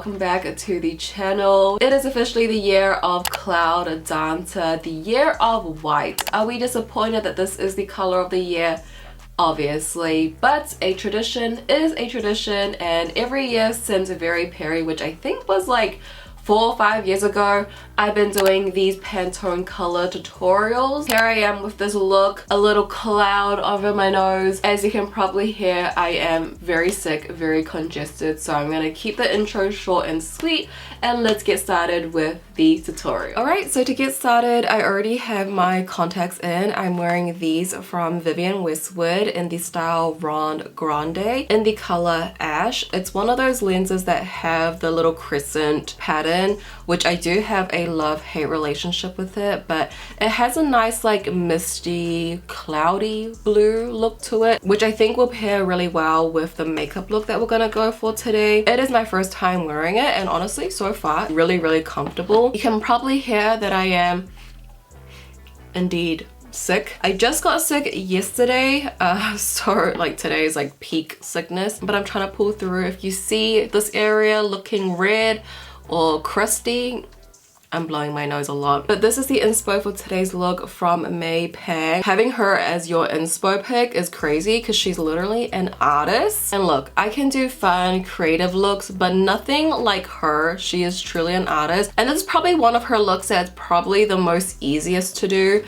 welcome back to the channel. It is officially the year of Cloud Dancer, the year of white. Are we disappointed that this is the color of the year? Obviously, but a tradition is a tradition, and every year since Very Perry, which I think was like 4 or 5 years ago, I've been doing these Pantone color tutorials. Here I am with this look, a little cloud over my nose. As you can probably hear, I am very sick, very congested, so I'm gonna keep the intro short and sweet, and let's get started with the tutorial. Alright, so to get started, I already have my contacts in. I'm wearing these from Vivienne Westwood in the style Ronde Grande in the color Ash. It's one of those lenses that have the little crescent pattern, which I do have a love-hate relationship with it, but it has a nice like misty cloudy blue look to it, which I think will pair really well with the makeup look that we're gonna go for today. It is my first time wearing it, and honestly so far really comfortable. You can probably hear that I am indeed sick. I just got sick yesterday, so like today is like peak sickness, but I'm trying to pull through. If you see this area looking red or crusty, I'm blowing my nose a lot. But this is the inspo for today's look from May Pang. Having her as your inspo pick is crazy because she's literally an artist. And look, I can do fun, creative looks, but nothing like her. She is truly an artist. And this is probably one of her looks that's probably the most easiest to do.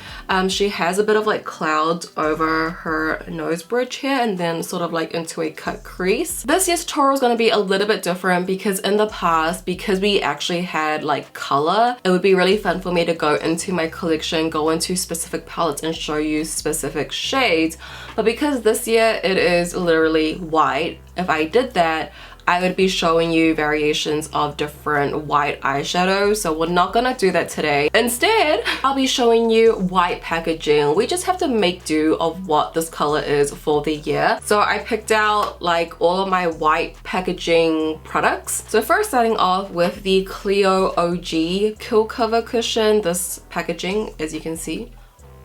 She has a bit of like clouds over her nose bridge here and then sort of like into a cut crease. This year's tutorial is going to be a little bit different because in the past, because we actually had like color, it would be really fun for me to go into my collection, go into specific palettes and show you specific shades. But because this year it is literally white, if I did that, I would be showing you variations of different white eyeshadows. So we're not gonna do that today. Instead, I'll be showing you white packaging. We just have to make do of what this color is for the year. So I picked out like all of my white packaging products. So first, starting off with the Clio OG Kill Cover cushion. This packaging, as you can see,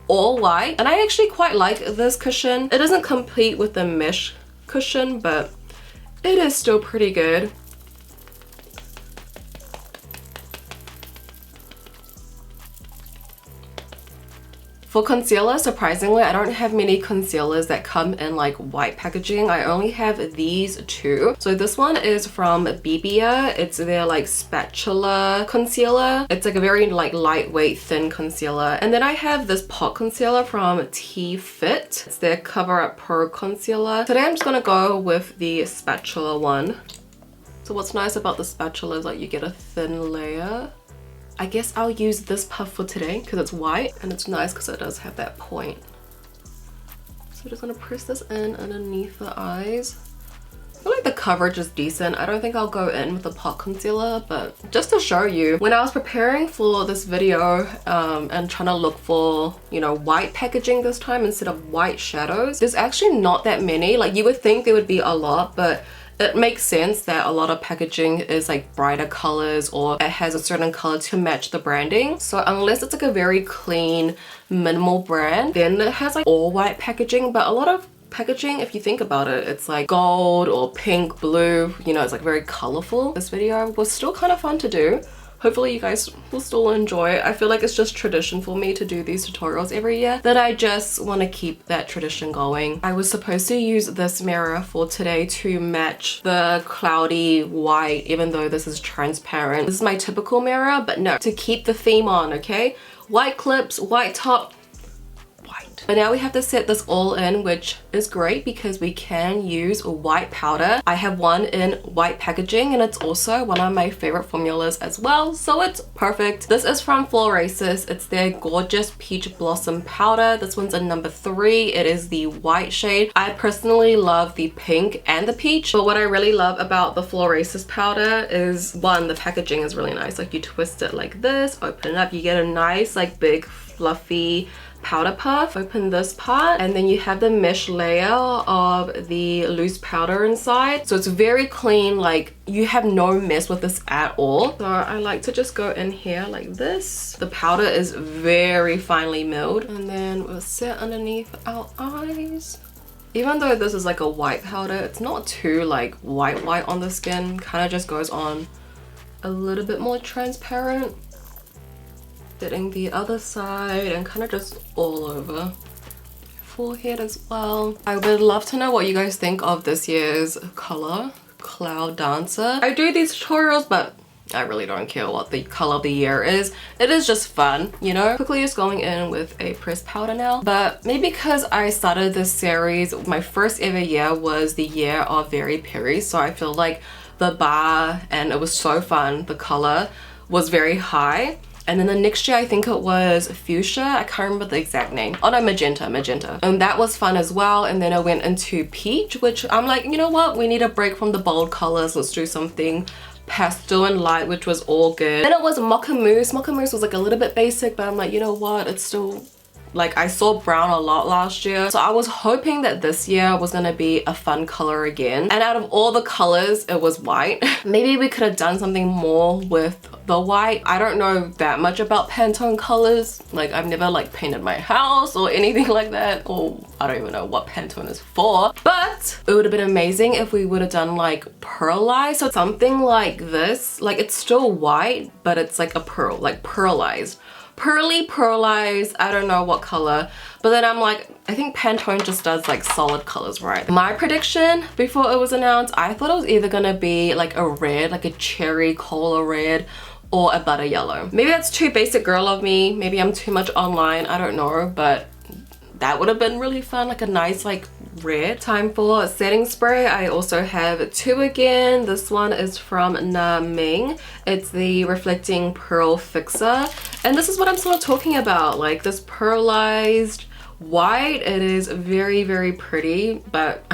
all white. And I actually quite like this cushion. It doesn't compete with the mesh cushion, but it is still pretty good. For concealer, surprisingly, I don't have many concealers that come in like white packaging. I only have these two. So this one is from Bibia. It's their like spatula concealer. It's like a very like lightweight thin concealer. And then I have this pot concealer from T Fit. It's their Cover Up Pro concealer. Today I'm just gonna go with the spatula one. So what's nice about the spatula is like you get a thin layer. I guess I'll use this puff for today because it's white and it's nice because it does have that point. So I'm just gonna press this in underneath the eyes. I feel like the coverage is decent. I don't think I'll go in with the pot concealer, but just to show you, when I was preparing for this video and trying to look for, you know, white packaging this time instead of white shadows, there's actually not that many. Like you would think there would be a lot, but it makes sense that a lot of packaging is like brighter colors or it has a certain color to match the branding. So unless it's like a very clean, minimal brand, then it has like all white packaging. But a lot of packaging, if you think about it, it's like gold or pink, blue, you know, it's like very colorful. This video was still kind of fun to do. Hopefully you guys will still enjoy it. I feel like it's just tradition for me to do these tutorials every year, that I just want to keep that tradition going. I was supposed to use this mirror for today to match the cloudy white, even though this is transparent. This is my typical mirror, but no, to keep the theme on, okay? White clips, white top, white. But now we have to set this all in, which is great because we can use white powder. I have one in white packaging and it's also one of my favorite formulas as well, so it's perfect. This is from Florasis. It's their gorgeous peach blossom powder. This one's in number 3. It is the white shade. I personally love the pink and the peach, but what I really love about the Florasis powder is, one, the packaging is really nice. Like you twist it like this, open it up, you get a nice like big fluffy powder puff. Open this part and then you have the mesh layer of the loose powder inside, so it's very clean. Like you have no mess with this at all. So I like to just go in here like this. The powder is very finely milled, and then we'll set underneath our eyes. Even though this is like a white powder, it's not too like white on the skin, kind of just goes on a little bit more transparent. Hitting the other side and kind of just all over. Forehead as well. I would love to know what you guys think of this year's color, Cloud Dancer. I do these tutorials, but I really don't care what the color of the year is. It is just fun, you know? Quickly just going in with a pressed powder now. But maybe because I started this series, my first ever year was the year of Very Perry. So I feel like the bar, and it was so fun, the color was very high. And then the next year, I think it was Fuchsia. I can't remember the exact name. Oh no, Magenta. And that was fun as well. And then I went into Peach, which I'm like, you know what? We need a break from the bold colors. Let's do something pastel and light, which was all good. Then it was Mocha Mousse. Mocha Mousse was like a little bit basic, but I'm like, you know what? It's still... Like, I saw brown a lot last year, so I was hoping that this year was gonna be a fun color again. And out of all the colors, it was white. Maybe we could have done something more with the white. I don't know that much about Pantone colors. Like, I've never like painted my house or anything like that, or I don't even know what Pantone is for. But it would have been amazing if we would have done like pearlized, so something like this. Like, it's still white, but it's like a pearl, like pearlized. Pearlized, I don't know what color, but then I'm like, I think Pantone just does like solid colors, right? My prediction before it was announced, I thought it was either gonna be like a red, like a cherry cola red, or a butter yellow. Maybe that's too basic girl of me, maybe I'm too much online, I don't know, but that would have been really fun, like a nice like red. Time for setting spray. I also have two again. This one is from Na Ming. It's the Reflecting Pearl Fixer. And this is what I'm sort of talking about, like this pearlized white. It is very, very pretty, but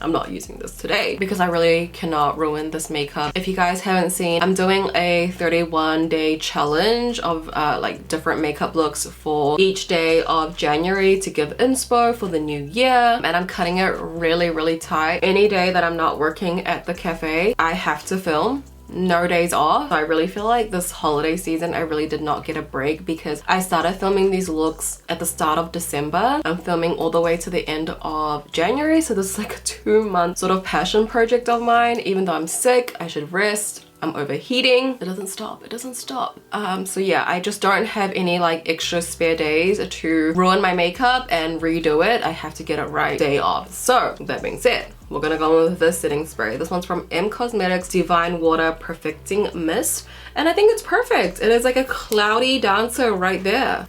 I'm not using this today because I really cannot ruin this makeup. If you guys haven't seen, I'm doing a 31-day challenge of like different makeup looks for each day of January to give inspo for the new year. And I'm cutting it really, really tight. Any day that I'm not working at the cafe, I have to film. No days off. I really feel like this holiday season I really did not get a break because I started filming these looks at the start of December. I'm filming all the way to the end of January, so this is like a 2-month sort of passion project of mine. Even though I'm sick, I should rest. I'm overheating. It doesn't stop. It doesn't stop. So yeah, I just don't have any like extra spare days to ruin my makeup and redo it. I have to get it right day off. So that being said, we're gonna go with this setting spray. This one's from M Cosmetics Divine Water Perfecting Mist. And I think it's perfect. It is like a cloudy dancer right there.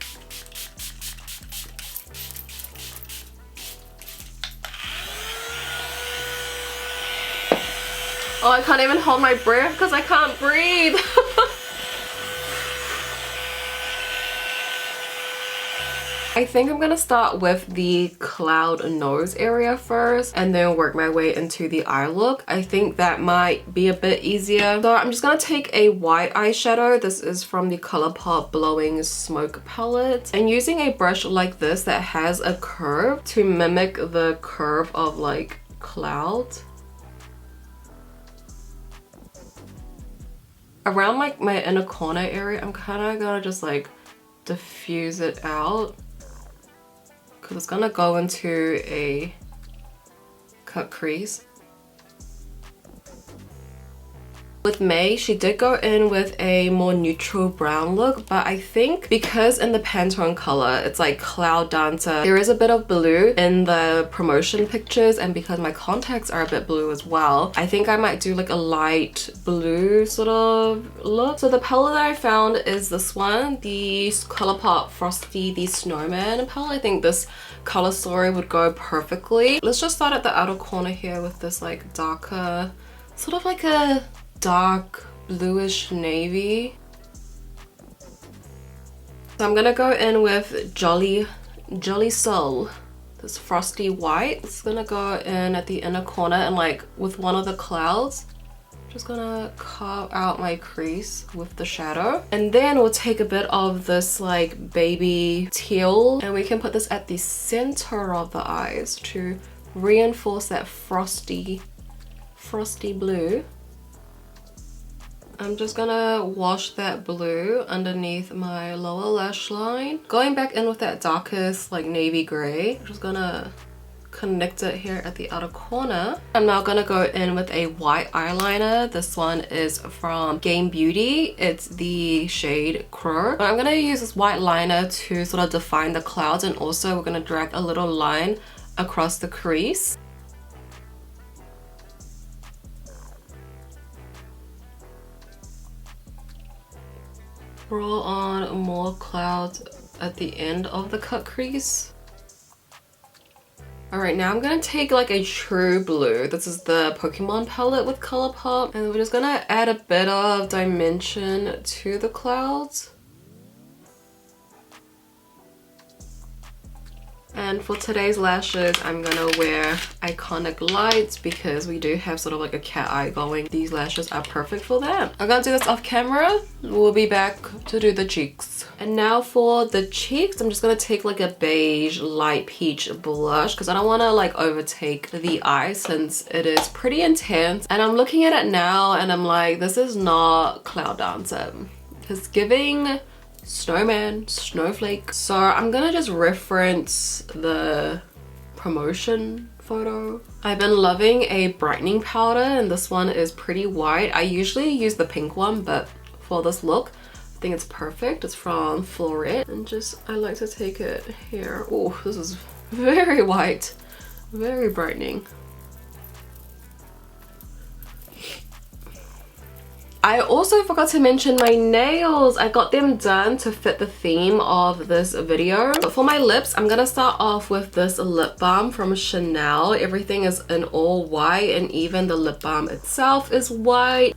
Oh, I can't even hold my breath because I can't breathe. I think I'm gonna start with the cloud nose area first and then work my way into the eye look. I think that might be a bit easier. So I'm just gonna take a white eyeshadow. This is from the ColourPop Blowing Smoke palette. And using a brush like this that has a curve to mimic the curve of like clouds. Around like my inner corner area, I'm kind of gonna just like diffuse it out because it's gonna go into a cut crease. With May, she did go in with a more neutral brown look, but I think because in the Pantone color, it's like Cloud Dancer, there is a bit of blue in the promotion pictures, and because my contacts are a bit blue as well, I think I might do like a light blue sort of look. So the palette that I found is this one, the ColourPop Frosty, the Snowman palette. I think this color story would go perfectly. Let's just start at the outer corner here with this like darker, sort of like a dark bluish navy. So I'm gonna go in with Jolly Soul, this frosty white. It's gonna go in at the inner corner and like with one of the clouds. Just gonna carve out my crease with the shadow. And then we'll take a bit of this like baby teal and we can put this at the center of the eyes to reinforce that frosty blue. I'm just gonna wash that blue underneath my lower lash line. Going back in with that darkest like navy gray. I'm just gonna connect it here at the outer corner. I'm now gonna go in with a white eyeliner. This one is from Game Beauty. It's the shade Crow. But I'm gonna use this white liner to sort of define the clouds, and also we're gonna drag a little line across the crease. Roll on more clouds at the end of the cut crease. Alright, now I'm gonna take like a true blue. This is the Pokemon palette with ColourPop, and we're just gonna add a bit of dimension to the clouds. And for today's lashes, I'm gonna wear Iconic Lights because we do have sort of like a cat eye going. These lashes are perfect for that. I'm gonna do this off camera. We'll be back to do the cheeks. And now for the cheeks, I'm just gonna take like a beige light peach blush because I don't wanna like overtake the eye since it is pretty intense. And I'm looking at it now and I'm like, this is not Cloud Dancer. It's giving snowman, snowflake. So I'm gonna just reference the promotion photo. I've been loving a brightening powder and this one is pretty white. I usually use the pink one, but for this look I think it's perfect. It's from Floret, and just I like to take it here. Oh, this is very white, very brightening. I also forgot to mention my nails. I got them done to fit the theme of this video. But for my lips, I'm gonna start off with this lip balm from Chanel. Everything is in all white and even the lip balm itself is white.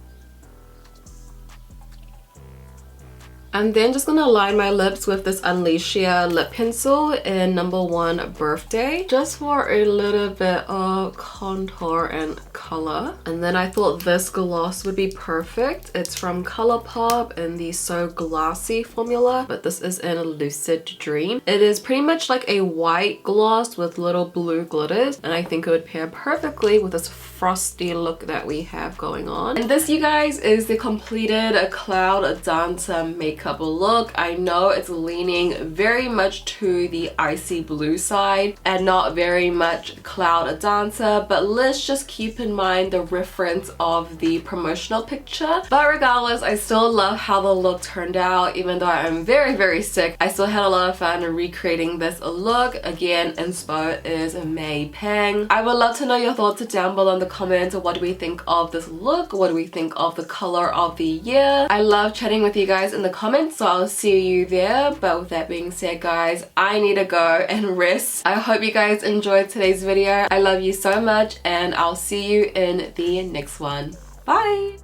I'm then just gonna line my lips with this Unleashia lip pencil in #1 Birthday, just for a little bit of contour and color. And then I thought this gloss would be perfect. It's from ColourPop in the So Glassy formula, but this is in Lucid Dream. It is pretty much like a white gloss with little blue glitters, and I think it would pair perfectly with this frosty look that we have going on. And this, you guys, is the completed Cloud Dancer makeup look. I know it's leaning very much to the icy blue side and not very much Cloud Dancer, but let's just keep in mind the reference of the promotional picture. But regardless, I still love how the look turned out. Even though I'm very sick, I still had a lot of fun recreating this look. Again, inspo is May Pang. I would love to know your thoughts down below in the comments. What do we think of this look? What do we think of the color of the year? I love chatting with you guys in the comments, so I'll see you there. But with that being said, guys, I need to go and rest. I hope you guys enjoyed today's video. I love you so much, and I'll see you in the next one. Bye!